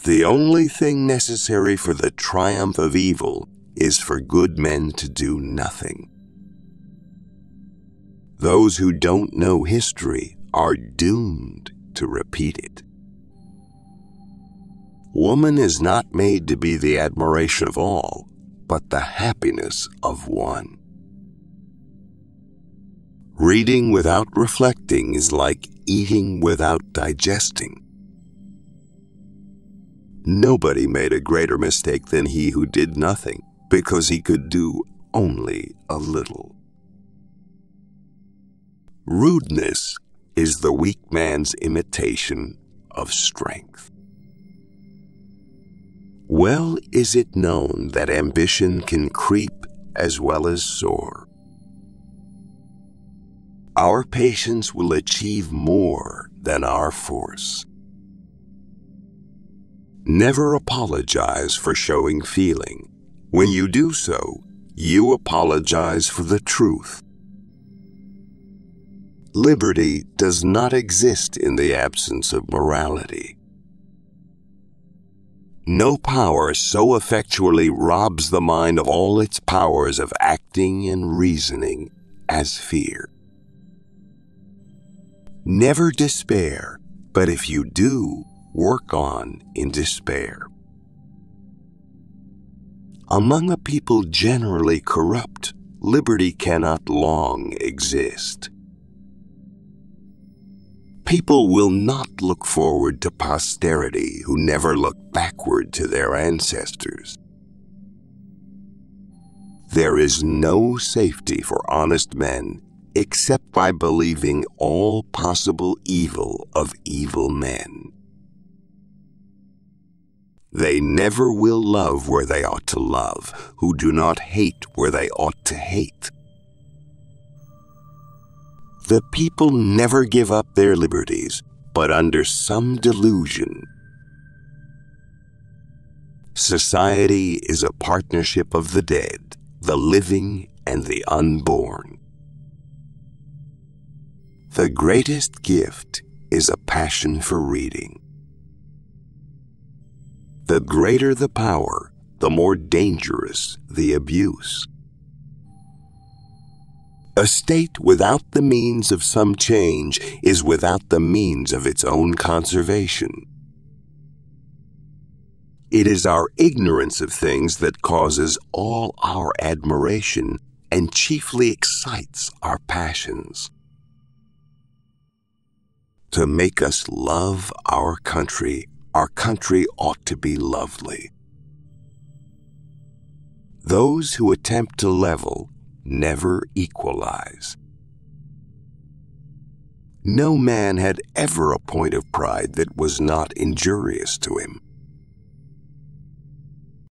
The only thing necessary for the triumph of evil is for good men to do nothing. Those who don't know history are doomed to repeat it. Woman is not made to be the admiration of all, but the happiness of one. Reading without reflecting is like eating without digesting. Nobody made a greater mistake than he who did nothing, because he could do only a little. Rudeness is the weak man's imitation of strength. Well is it known that ambition can creep as well as soar. Our patience will achieve more than our force. Never apologize for showing feeling. When you do so, you apologize for the truth. Liberty does not exist in the absence of morality. No power so effectually robs the mind of all its powers of acting and reasoning as fear. Never despair, but if you do, work on in despair. Among a people generally corrupt, liberty cannot long exist. People will not look forward to posterity who never look backward to their ancestors. There is no safety for honest men except by believing all possible evil of evil men. They never will love where they ought to love, who do not hate where they ought to hate. The people never give up their liberties, but under some delusion. Society is a partnership of the dead, the living, and the unborn. The greatest gift is a passion for reading. The greater the power, the more dangerous the abuse. A state without the means of some change is without the means of its own conservation. It is our ignorance of things that causes all our admiration and chiefly excites our passions. To make us love our country ought to be lovely. Those who attempt to level never equalize. No man had ever a point of pride that was not injurious to him.